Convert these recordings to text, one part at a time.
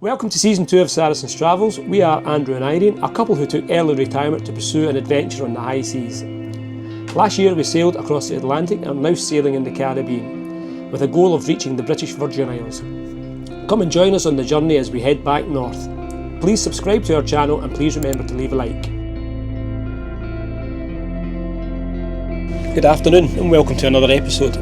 Welcome to Season 2 of Saracen's Travels. We are Andrew and Irene, a couple who took early retirement to pursue an adventure on the high seas. Last year we sailed across the Atlantic and are now sailing in the Caribbean, with a goal of reaching the British Virgin Islands. Come and join us on the journey as we head back north. Please subscribe to our channel and please remember to leave a like. Good afternoon and welcome to another episode.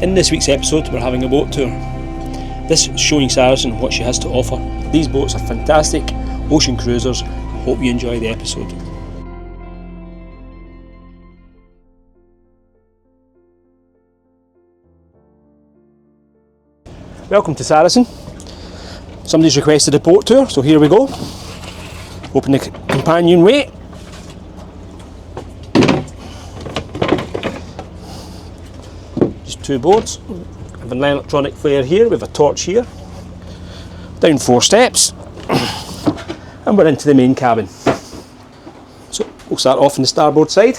In this week's episode we're having a boat tour. This is showing Saracen what she has to offer. These boats are fantastic ocean cruisers. Hope you enjoy the episode. Welcome to Saracen. Somebody's requested a boat tour, so here we go. Open the companionway. Just two boards. We have an electronic flare here, we have a torch here. Down 4 steps. And we're into the main cabin. So we'll start off on the starboard side.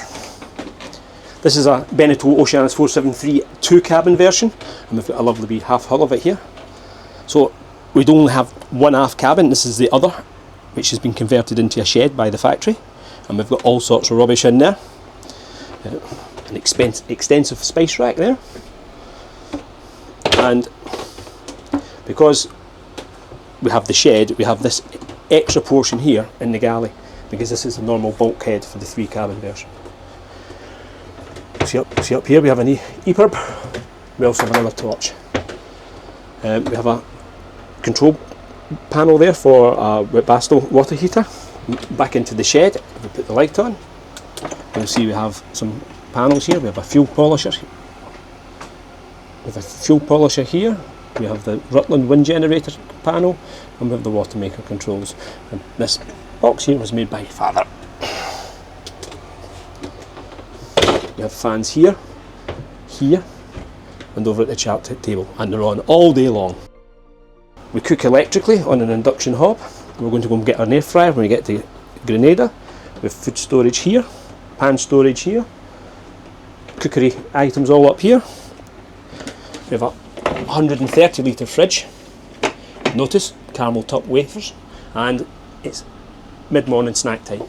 This is a Beneteau Oceanis 473 2-cabin version, and we've got a lovely wee half hull of it here. So we don't only have one aft cabin, this is the other, which has been converted into a shed by the factory, and we've got all sorts of rubbish in there. An extensive spice rack there, and because we have the shed, we have this extra portion here in the galley, because this is a normal bulkhead for the 3-cabin version. See up here we have an EPIRB, we also have another torch. We have a control panel there for a Beneteau water heater. Back into the shed, we put the light on. You'll see we have some panels here, we have a fuel polisher. We have a fuel polisher here, we have the Rutland wind generator panel, and we have the water maker controls. And this box here was made by Father. We have fans here, here, and over at the chart table, and they're on all day long. We cook electrically on an induction hob. We're going to go and get an air fryer when we get to Grenada. We have food storage here, pan storage here, cookery items all up here. We have a 130 litre fridge. Notice caramel top wafers, and it's mid-morning snack time.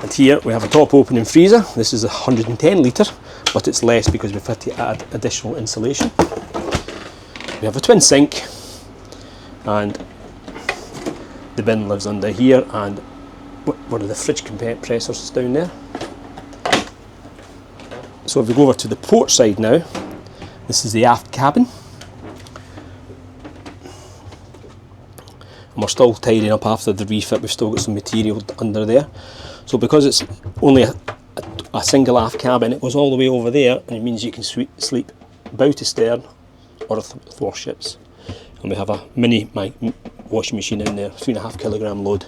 And here we have a top opening freezer. This is a 110 litre, but it's less because we've had to add additional insulation. We have a twin sink, and the bin lives under here, and one of the fridge compressors is down there. So if we go over to the port side now, this is the aft cabin. And we're still tidying up after the refit, we've still got some material under there. So because it's only a single aft cabin, it goes all the way over there, and it means you can sleep bow to stern or athwartships. And we have a mini washing machine in there, 3.5 kilogram load.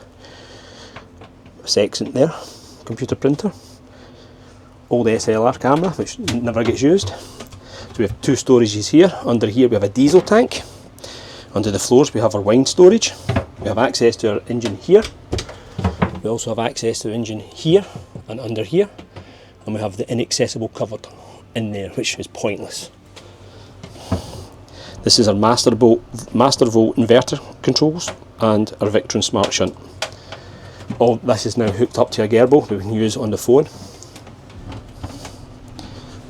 A Saracen there, computer printer. Old SLR camera, which never gets used. So we have 2 storages here. Under here we have a diesel tank. Under the floors we have our wine storage. We have access to our engine here. We also have access to the engine here and under here. And we have the inaccessible cupboard in there, which is pointless. This is our master volt inverter controls and our Victron smart shunt. All this is now hooked up to a gerbil that we can use on the phone.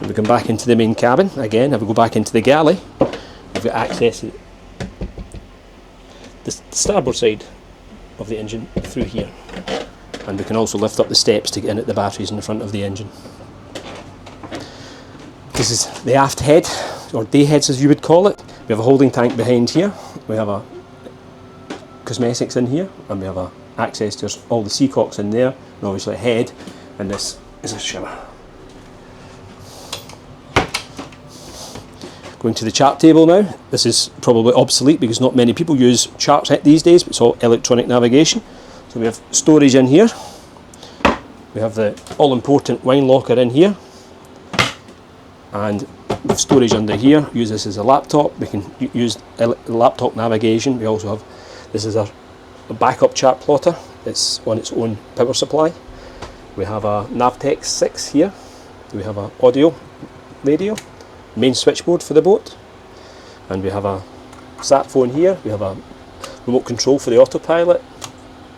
We come back into the main cabin again. If we go back into the galley, we've got access to the starboard side of the engine through here, and we can also lift up the steps to get in at the batteries in the front of the engine. This is the aft head, or day heads as you would call it. We have a holding tank behind here. We have a cosmetics in here, and we have access to all the seacocks in there, and obviously a head, and this is a shower. Going to the chart table now. This is probably obsolete because not many people use charts these days, but it's all electronic navigation. So we have storage in here. We have the all-important wine locker in here. And we have storage under here. Use this as a laptop. We can use laptop navigation. We also have, this is a backup chart plotter. It's on its own power supply. We have a Navtex 6 here. We have an audio radio. Main switchboard for the boat, and we have a sat phone here, we have a remote control for the autopilot,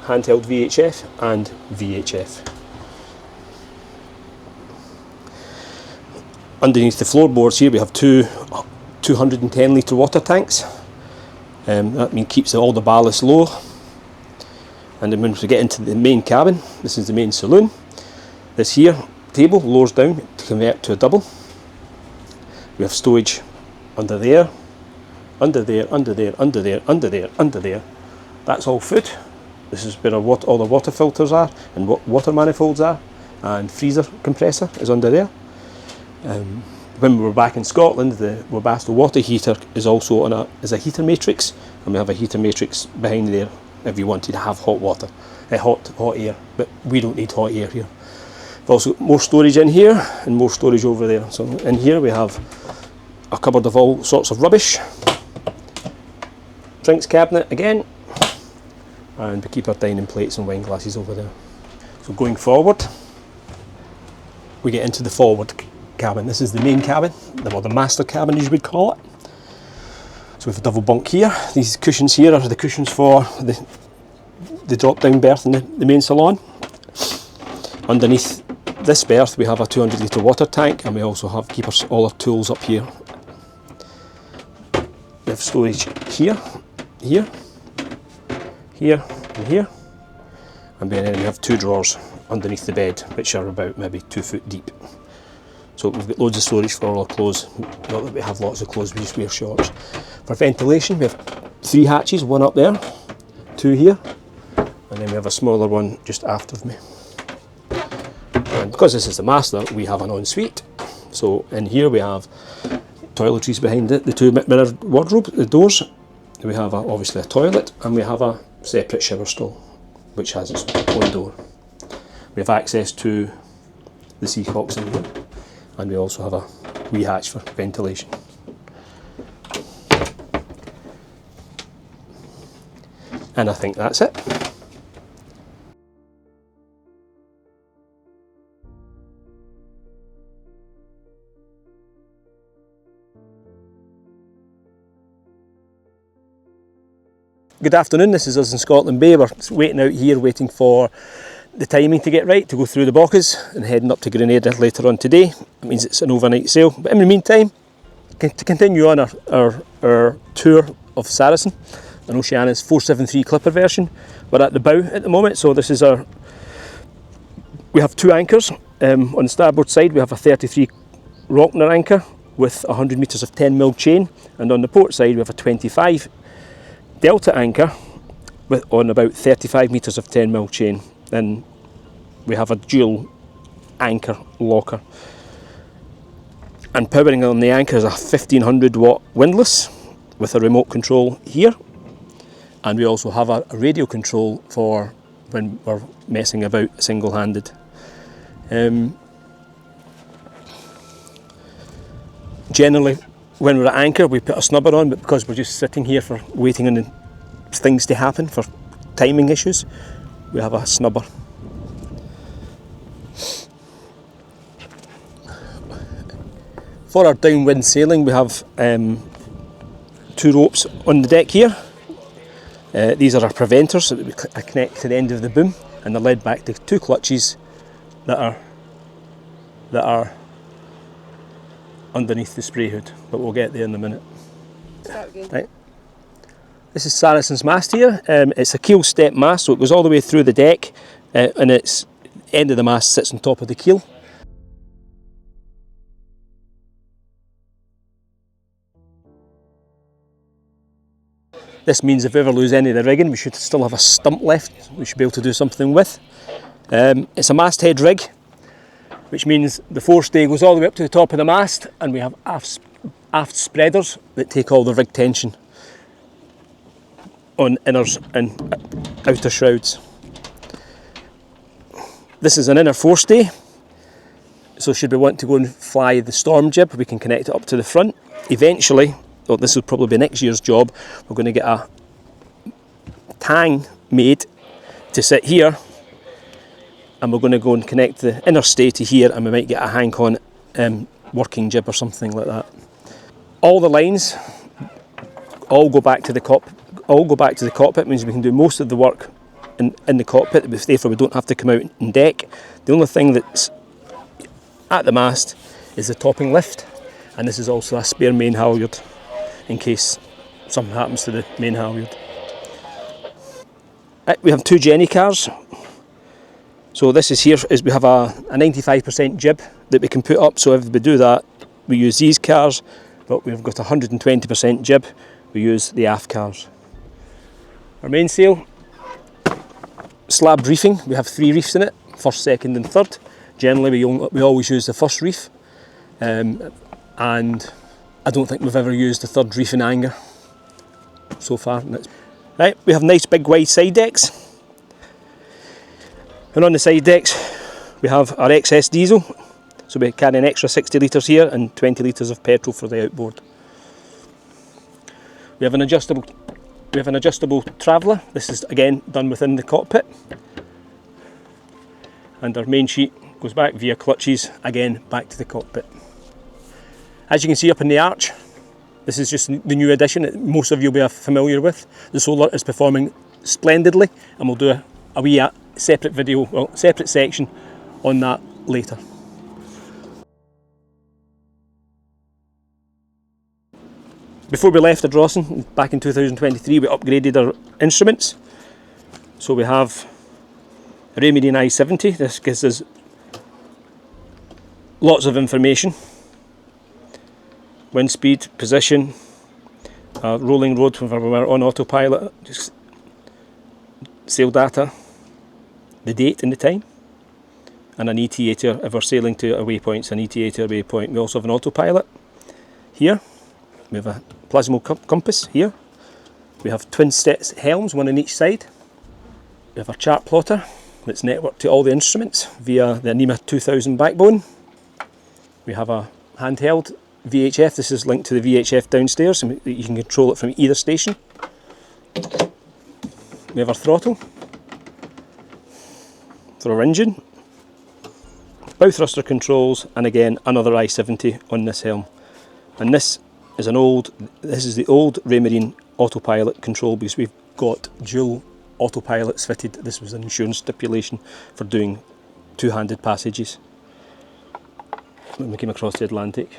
handheld VHF and VHF. Underneath the floorboards here we have two 210 litre water tanks. That means keeps all the ballast low. And then when we get into the main cabin, this is the main saloon. This here table lowers down to convert to a double. We have storage under there, under there, under there, under there, under there, under there. That's all food. This is where all the water filters are and water manifolds are, and freezer compressor is under there. When we were back in Scotland, the Webasto water heater is also on a heater matrix, and we have a heater matrix behind there if you wanted to have hot water, hot air, but we don't need hot air here. We've also got more storage in here and more storage over there. So in here we have a cupboard of all sorts of rubbish, drinks cabinet again, and we keep our dining plates and wine glasses over there. So going forward, we get into the forward cabin. This is the main cabin, or the master cabin as you would call it. So we have a double bunk here. These cushions here are the cushions for the drop down berth in the main salon. Underneath this berth we have a 200 litre water tank, and we also keep all our tools up here. We have storage here, here, here and here, and then we have two drawers underneath the bed which are about maybe 2 foot deep. So we've got loads of storage for all our clothes. Not that we have lots of clothes, we just wear shorts. For ventilation we have 3 hatches, one up there, 2 here, and then we have a smaller one just aft of me. And because this is the master, we have an ensuite. So in here we have toiletries behind it, the 2 mirror wardrobe, the doors. We have obviously a toilet, and we have a separate shower stall which has its own door. We have access to the seacocks in here, and we also have a wee hatch for ventilation. And I think that's it. Good afternoon, this is us in Scotland Bay. We're waiting out here, waiting for the timing to get right to go through the Bocas and heading up to Grenada later on today. It means it's an overnight sail. But in the meantime, to continue on our tour of Saracen, an Oceanis 473 clipper version. We're at the bow at the moment, so this is we have 2 anchors. On the starboard side we have a 33 Rockner anchor with 100 metres of 10mm chain, and on the port side we have a 25 Delta anchor on about 35 metres of 10mm chain. Then we have a dual anchor locker, and powering on the anchor is a 1500 watt windlass with a remote control here, and we also have a radio control for when we're messing about single-handed. Generally when we're at anchor we put a snubber on, but because we're just sitting here for waiting on things to happen for timing issues, we have a snubber. For our downwind sailing we have 2 ropes on the deck here. These are our preventers that we connect to the end of the boom, and they're led back to 2 clutches that are underneath the spray hood, but we'll get there in a minute. Right. This is Saracen's mast here. It's a keel step mast, so it goes all the way through the deck, and its end of the mast sits on top of the keel. This means if we ever lose any of the rigging, we should still have a stump left we should be able to do something with. It's a masthead rig, which means the forestay goes all the way up to the top of the mast, and we have aft spreaders that take all the rig tension on inners and outer shrouds. This is an inner forestay, so should we want to go and fly the storm jib, we can connect it up to the front. Eventually, this will probably be next year's job, we're going to get a tang made to sit here, and we're going to go and connect the inner stay to here, and we might get a hank-on working jib or something like that. All the lines all go back to the cockpit. Means we can do most of the work in the cockpit, therefore we don't have to come out on deck. The only thing that's at the mast is the topping lift, and this is also a spare main halyard in case something happens to the main halyard. We have 2 Jenny cars. So this is we have a 95% jib that we can put up, so if we do that we use these cars, but we've got 120% jib, we use the aft cars. Our mainsail, slab reefing, we have 3 reefs in it, first, second and third. Generally we always use the first reef, and I don't think we've ever used the third reef in anger so far. Right, we have nice big wide side decks, and on the side decks we have our excess diesel, so we carry an extra 60 litres here and 20 litres of petrol for the outboard. We have an adjustable traveller. This is again done within the cockpit, and our main sheet goes back via clutches again back to the cockpit. As you can see up in the arch, this is just the new addition that most of you will be familiar with. The solar is performing splendidly, and we'll do a wee separate video, separate section on that later. Before we left Ardrossan back in 2023, we upgraded our instruments. So we have a Raymarine I-70. This gives us lots of information: wind speed, position, rolling road when we're on autopilot, just sail data, the date and the time, and an ETA if we're sailing to a waypoint, so an ETA to a waypoint. We also have an autopilot here. We have a plasmo compass here. We have twin sets helms, one on each side. We have a chart plotter that's networked to all the instruments via the NEMA 2000 backbone. We have a handheld VHF. This is linked to the VHF downstairs, and you can control it from either station. We have our throttle for our engine, bow thruster controls, and again another I-70 on this helm. And this is the old Raymarine autopilot control, because we've got dual autopilots fitted. This was an insurance stipulation for doing two-handed passages when we came across the Atlantic.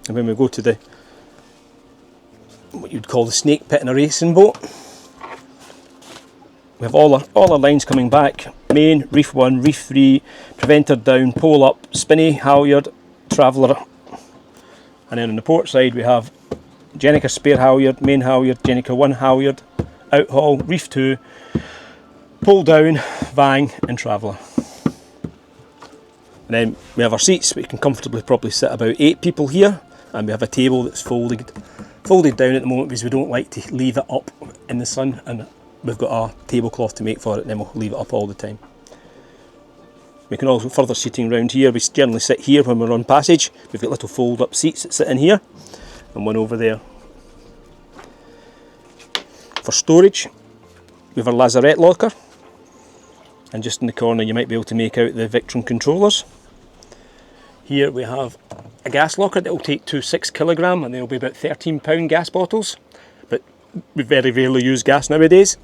And when we go to what you'd call the snake pit in a racing boat, we have all our lines coming back: main, reef 1, reef 3, preventer down, pole up, spinny, halyard, traveller. And then on the port side we have Jenica spare halyard, main halyard, Jenica 1 halyard, outhaul, reef 2, pole down, vang and traveller. And then we have our seats. We can comfortably probably sit about 8 people here, and we have a table that's folded down at the moment because we don't like to leave it up in the sun, and we've got a tablecloth to make for it, and then we'll leave it up all the time. We can also further seating around here. We generally sit here when we're on passage. We've got little fold up seats that sit in here and one over there. For storage, we have our lazarette locker, and just in the corner you might be able to make out the Victron controllers. Here we have a gas locker that will take 2 6kg, and they'll be about £13 gas bottles, but we very rarely use gas nowadays.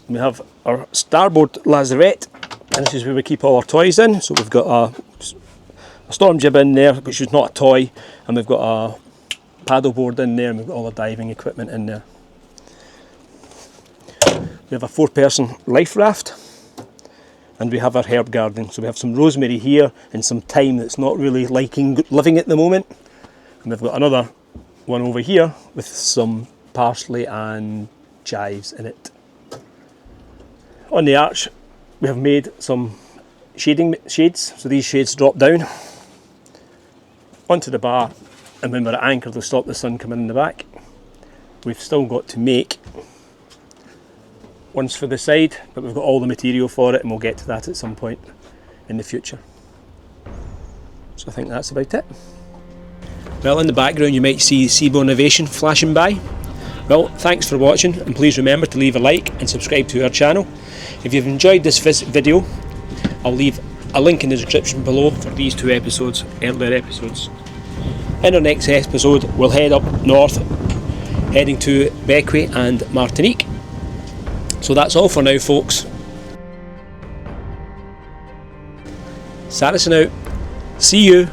We have our starboard lazarette, and this is where we keep all our toys in. So we've got a storm jib in there, which is not a toy, and we've got a paddleboard in there, and we've got all the diving equipment in there. We have a 4-person life raft, and we have our herb garden. So we have some rosemary here and some thyme that's not really liking living at the moment, and we've got another one over here with some parsley and chives in it. On the arch we have made some shades, so these shades drop down onto the bar, and when we're at anchor they'll stop the sun coming in the back. We've still got to make ones for the side, but we've got all the material for it, and we'll get to that at some point in the future. So I think that's about it. Well, in the background you might see Seabourn Ovation flashing by. Well, thanks for watching, and please remember to leave a like and subscribe to our channel. If you've enjoyed this video, I'll leave a link in the description below for these two episodes, earlier episodes. In our next episode, we'll head up north, heading to Bequia and Martinique. So that's all for now, folks. Saracen out. See you.